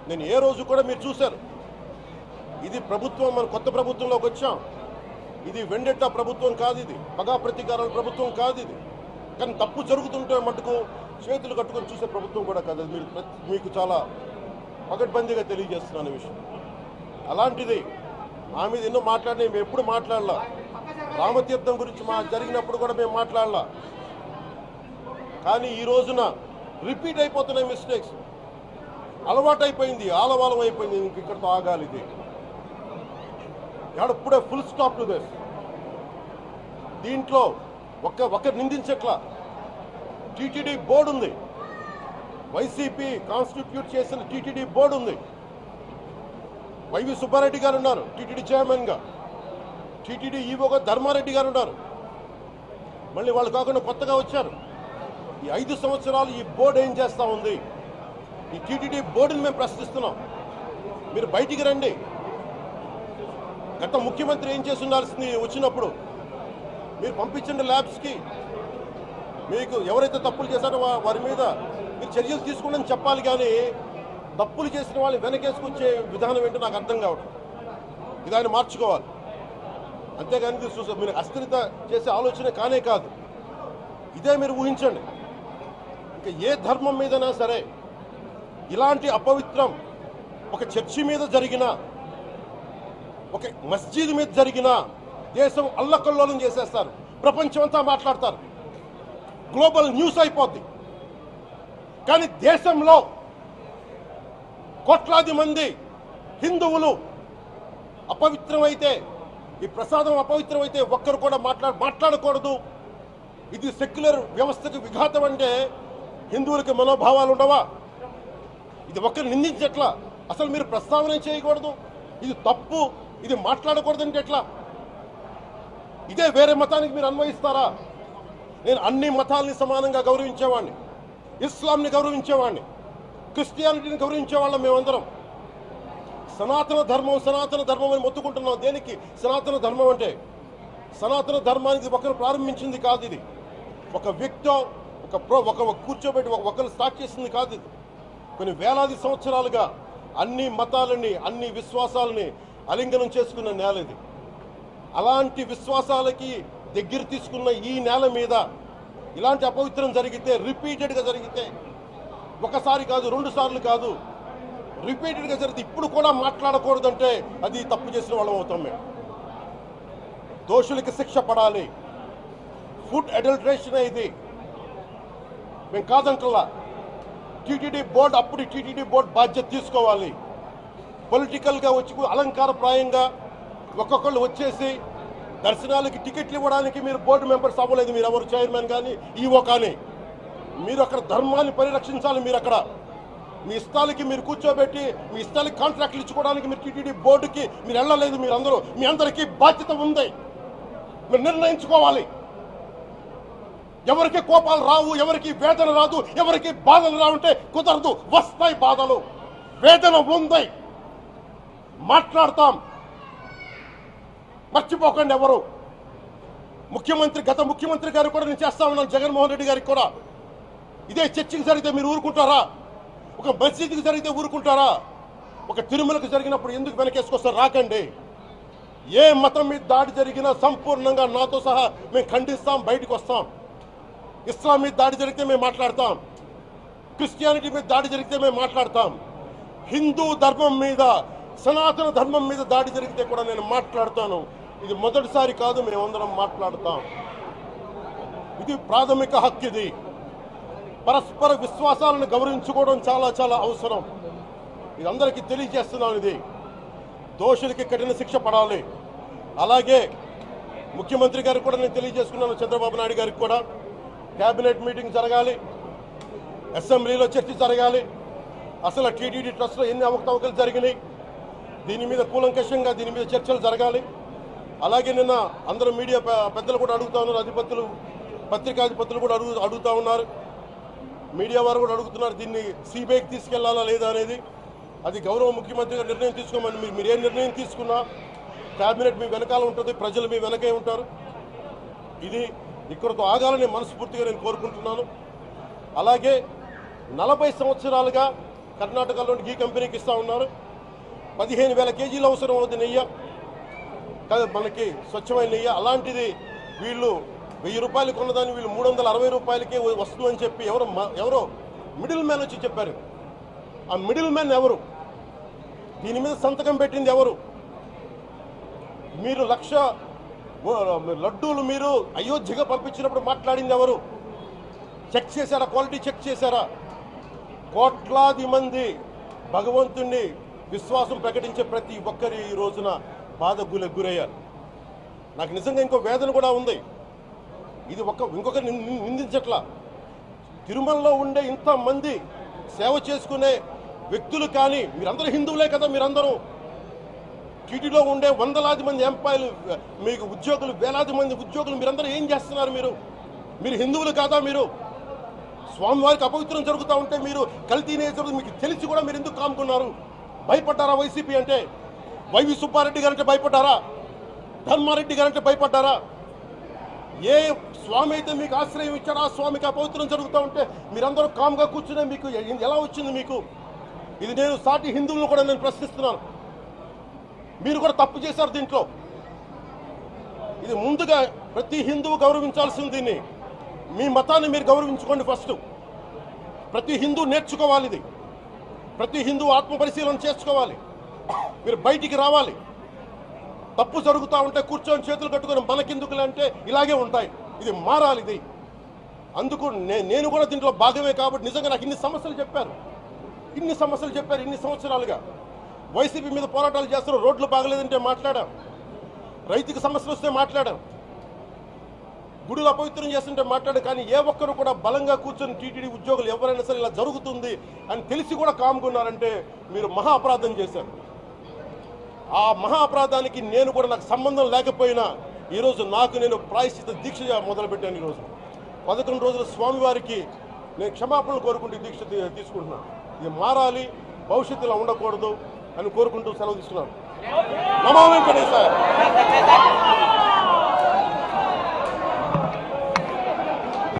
నేను ఏ రోజు కూడా మీరు చూశారు, ఇది ప్రభుత్వం, మన కొత్త ప్రభుత్వంలోకి వచ్చాం, ఇది వెండెట్టా ప్రభుత్వం కాదు, ఇది పగా ప్రతీకారాల ప్రభుత్వం కాదు ఇది. కానీ తప్పు జరుగుతుంటే మటుకు చేతులు కట్టుకొని చూసే ప్రభుత్వం కూడా కాదు. అది మీకు చాలా పగడ్బందీగా తెలియజేస్తున్నాను ఈ విషయం. అలాంటిది మా మీద ఎన్నో మాట్లాడినా మేము ఎప్పుడు మాట్లాడలా. రామతీర్థం గురించి జరిగినప్పుడు కూడా మేము మాట్లాడలా. కానీ ఈ రోజున రిపీట్ అయిపోతున్నాయి మిస్టేక్స్. అలవాటైపోయింది, ఆలవాలం అయిపోయింది. ఇంక ఇక్కడితో ఆగాలి. ఇది ఎప్పుడే ఫుల్ స్టాప్ టు దిస్. దీంట్లో ఒకరు నిందించట్లా. టీటీడీ బోర్డు ఉంది, వైసీపీ కాన్స్టిట్యూట్ చేసిన టీటీడీ బోర్డు ఉంది. వైవి సుబ్బారెడ్డి గారు ఉన్నారు టీటీడీ చైర్మన్గా, టీటీడీ ఈవోగా ధర్మారెడ్డి గారు ఉన్నారు. మళ్ళీ వాళ్ళు కాకుండా కొత్తగా వచ్చారు. ఈ 5 సంవత్సరాలు ఈ బోర్డు ఏం చేస్తూ ఉంది? ఈ టీటీడీ బోర్డుని మేము ప్రశ్నిస్తున్నాం. మీరు బయటికి రండి. గత ముఖ్యమంత్రి ఏం చేసి ఉండాల్సింది? వచ్చినప్పుడు మీరు పంపించండి ల్యాబ్స్కి. మీకు ఎవరైతే తప్పులు చేశారో వారి మీద మీరు చర్యలు తీసుకోండి అని చెప్పాలి. కానీ తప్పులు చేసిన వాళ్ళు వెనకేసుకొచ్చే విధానం ఏంటో నాకు అర్థం కావడం. ఇదాన్ని మార్చుకోవాలి. అంతేగాని మీరు అస్థిరత చేసే ఆలోచన కానే కాదు. ఇదే మీరు ఊహించండి. ఇంకా ఏ ధర్మం మీదైనా సరే ఇలాంటి అపవిత్రం ఒక చర్చి మీద జరిగినా, ఒక మస్జిద్ మీద జరిగినా దేశం అల్లకల్లోలం చేసేస్తారు. ప్రపంచమంతా మాట్లాడతారు. గ్లోబల్ న్యూస్ అయిపోద్ది. కానీ దేశంలో కోట్లాది మంది హిందువులు అపవిత్రమైతే, ఈ ప్రసాదం అపవిత్రమైతే ఒక్కరు కూడా మాట్లాడకూడదు. ఇది సెక్యులర్ వ్యవస్థకు విఘాతం అంటే హిందువులకి మనోభావాలు ఉండవా? ఇది ఒక్కరు నిందించట్లా. అసలు మీరు ప్రస్తావన చేయకూడదు, ఇది తప్పు, ఇది మాట్లాడకూడదంటే ఎట్లా? ఇదే వేరే మతానికి మీరు అన్వయిస్తారా? నేను అన్ని మతాలని సమానంగా గౌరవించేవాడిని, ఇస్లాంని గౌరవించేవాడిని, క్రిస్టియానిటీని గౌరవించేవాళ్ళం. మేమందరం సనాతన ధర్మం అని మొత్తుకుంటున్నాం. దేనికి సనాతన ధర్మం అంటే? సనాతన ధర్మానికి ఒకరు ప్రారంభించింది కాదు. ఇది ఒక వ్యక్తి ఒక కూర్చోబెట్టి ఒకరు స్టార్ట్ చేసింది కాదు. ఇది కొన్ని వేలాది సంవత్సరాలుగా అన్ని మతాలని, అన్ని విశ్వాసాలని అలింగనం చేసుకున్న నేల ఇది. అలాంటి విశ్వాసాలకి దగ్గర తీసుకున్న ఈ నేల మీద ఇలాంటి అపవిత్రం జరిగితే, రిపీటెడ్గా జరిగితే, ఒకసారి కాదు 2 సార్లు కాదు, రిపీటెడ్గా జరిగితే ఇప్పుడు కూడా మాట్లాడకూడదంటే అది తప్పు చేసిన వాళ్ళం అవుతాం. మేము దోషులకి శిక్ష పడాలి. ఫుడ్ అడల్టరేషన్ ఇది మేము కాదంటలా. టీటీడీ బోర్డు అప్పుడు టీటీడీ బోర్డు బాధ్యత తీసుకోవాలి. పొలిటికల్గా వచ్చి అలంకారప్రాయంగా ఒక్కొక్కళ్ళు వచ్చేసి దర్శనాలకి టికెట్లు ఇవ్వడానికి మీరు బోర్డు మెంబర్స్ అవ్వలేదు. మీరు ఎవరు చైర్మన్ కానీ ఈవో కానీ. మీరు అక్కడ ధర్మాన్ని పరిరక్షించాలి. మీరు అక్కడ మీ ఇష్టాలకి మీరు కూర్చోబెట్టి మీ ఇష్టాలకి కాంట్రాక్ట్లు ఇచ్చుకోవడానికి మీరు టీటీడీ బోర్డుకి మీరు వెళ్ళలేదు. మీరందరూ, మీ అందరికీ బాధ్యత ఉంది. మీరు నిర్ణయించుకోవాలి. ఎవరికి కోపాలు రావు, ఎవరికి వేదన రాదు, ఎవరికి బాధలు రావుంటే కుదరదు. వస్తాయి బాధలు, వేదన ఉంది, మాట్లాడతాం. మర్చిపోకండి ఎవరు. గత ముఖ్యమంత్రి గారు కూడా నేను చేస్తా ఉన్నాను, జగన్మోహన్ రెడ్డి గారికి కూడా. ఇదే చర్చికి జరిగితే మీరు ఊరుకుంటారా? ఒక మసీదుకి జరిగితే ఊరుకుంటారా? ఒక తిరుమలకు జరిగినప్పుడు ఎందుకు వెనకేసుకొస్తారు? రాకండి. ఏ మతం మీద దాడి జరిగినా సంపూర్ణంగా నాతో సహా మేము ఖండిస్తాం, బయటకు వస్తాం. ఇస్లాం మీద దాడి జరిగితే మేము మాట్లాడతాం, క్రిస్టియానిటీ మీద దాడి జరిగితే మేము మాట్లాడతాం. హిందూ ధర్మం మీద, సనాతన ధర్మం మీద దాడి జరిగితే కూడా నేను మాట్లాడతాను. ఇది మొదటిసారి కాదు, మేమందరం మాట్లాడతాం. ఇది ప్రాథమిక హక్కు. ఇది పరస్పర విశ్వాసాలను గౌరవించుకోవడం చాలా చాలా అవసరం. ఇది అందరికీ తెలియజేస్తున్నాను. ఇది దోషులకి కఠిన శిక్ష పడాలి. అలాగే ముఖ్యమంత్రి గారికి కూడా నేను తెలియజేసుకున్నాను, చంద్రబాబు నాయుడు గారికి కూడా కేబినెట్ మీటింగ్ జరగాలి, అసెంబ్లీలో చర్చ జరగాలి. అసలు టీటీడీ ట్రస్ట్లో ఎన్ని అవకతవకలు జరిగినాయి, దీని మీద కూలంకషంగా దీని మీద చర్చలు జరగాలి. అలాగే నిన్న అందరూ మీడియా పెద్దలు కూడా అడుగుతా ఉన్నారు, అధిపతులు, పత్రికాధిపతులు కూడా అడుగుతూ ఉన్నారు, మీడియా వారు కూడా అడుగుతున్నారు, దీన్ని సిబిఐకి తీసుకెళ్లాలా లేదా అనేది. అది గౌరవ ముఖ్యమంత్రి గారు నిర్ణయం తీసుకోమని. మీరు ఏ నిర్ణయం తీసుకున్నా కేబినెట్ మీ వెనకాల ఉంటుంది, ప్రజలు మీ వెనకే ఉంటారు. ఇది ఇక్కడితో ఆగాలని మనస్ఫూర్తిగా నేను కోరుకుంటున్నాను. అలాగే 40 సంవత్సరాలుగా కర్ణాటకలోని గీ కంపెనీకి ఇస్తూ ఉన్నారు. 15,000 కేజీలు అవసరం అవుతుంది నెయ్యి, కాదు మనకి స్వచ్ఛమైన నెయ్యి. అలాంటిది వీళ్ళు 1000 రూపాయలు కొన్నదాన్ని వీళ్ళు 360 రూపాయలకే వస్తుందని చెప్పి ఎవరో మిడిల్ మ్యాన్ వచ్చి చెప్పారు. ఆ మిడిల్ మ్యాన్ ఎవరు? దీని మీద సంతకం పెట్టింది ఎవరు? మీరు 1,00,000 లడ్డూలు మీరు అయోధ్యగా పంపించినప్పుడు మాట్లాడింది ఎవరు? చెక్ చేశారా? క్వాలిటీ చెక్ చేశారా? కోట్లాది మంది భగవంతుణ్ణి విశ్వాసం ప్రకటించే ప్రతి ఒక్కరి ఈ రోజున బాధకు గురయ్యారు. నాకు నిజంగా ఇంకో వేదన కూడా ఉంది. ఇది ఇంకొకరిని నిందించట్లా. తిరుమలలో ఉండే ఇంతమంది సేవ చేసుకునే వ్యక్తులు కానీ మీరందరూ హిందువులే కదా, మీరందరూ టీటీలో ఉండే వందలాది మంది ఎంప్లాయీలు, మీకు ఉద్యోగులు, వేలాది మంది ఉద్యోగులు, మీరందరూ ఏం చేస్తున్నారు? మీరు హిందువులు కాదా? మీరు స్వామివారికి అపవిత్రం జరుగుతూ ఉంటే మీరు కల్తీనే జరుగుతుంది మీకు తెలిసి కూడా మీరు ఎందుకు కాముకున్నారు? భయపడ్డారా వైసీపీ అంటే? వైవి సుబ్బారెడ్డి గారంటే భయపడ్డారా? ధర్మారెడ్డి గారంటే భయపడ్డారా? ఏ స్వామి అయితే మీకు ఆశ్రయం ఇచ్చారో ఆ స్వామికి అపవిత్రం జరుగుతూ ఉంటే మీరందరూ కామ్గా కూర్చునే మీకు ఎలా వచ్చింది? మీకు ఇది నేను సాటి హిందువులను కూడా నేను ప్రశ్నిస్తున్నాను. మీరు కూడా తప్పు చేశారు దీంట్లో. ఇది ముందుగా ప్రతి హిందువు గౌరవించాల్సింది. దీన్ని మీ మతాన్ని మీరు గౌరవించుకోండి ఫస్ట్. ప్రతి హిందువు నేర్చుకోవాలి ఇది. ప్రతి హిందువు ఆత్మపరిశీలన చేసుకోవాలి. మీరు బయటికి రావాలి. తప్పు జరుగుతూ ఉంటే కూర్చొని చేతులు కట్టుకొని మనకెందుకులే అంటే ఇలాగే ఉంటాయి. ఇది మారాలి. ఇది అందుకు నేను కూడా దీంట్లో భాగమే. కాబట్టి నిజంగా నాకు ఇన్ని సమస్యలు చెప్పారు ఇన్ని సంవత్సరాలుగా. వైసీపీ మీద పోరాటాలు చేస్తారు. రోడ్లు బాగలేదంటే మాట్లాడాం, రైతుకి సమస్యలు వస్తే మాట్లాడాం, గుడులు అపవిత్రం చేస్తుంటే మాట్లాడాం. కానీ ఏ ఒక్కరు కూడా బలంగా కూర్చొని టీటీడీ ఉద్యోగులు ఎవరైనా సరే ఇలా జరుగుతుంది అని తెలిసి కూడా కామ్కున్నారంటే మీరు మహా అపరాధం చేశారు. ఆ మహా అపరాధానికి నేను కూడా నాకు సంబంధం లేకపోయినా ఈరోజు నేను ప్రాయశ్చిత దీక్ష మొదలుపెట్టాను. ఈరోజు 11 రోజుల స్వామివారికి నేను క్షమాపణలు కోరుకుంటూ దీక్ష తీసుకుంటున్నాను. ఇది మారాలి, భవిష్యత్తులో ఉండకూడదు అని కోరుకుంటూ సెలవు తీసుకున్నాను. నమో వెంకటేశాయ.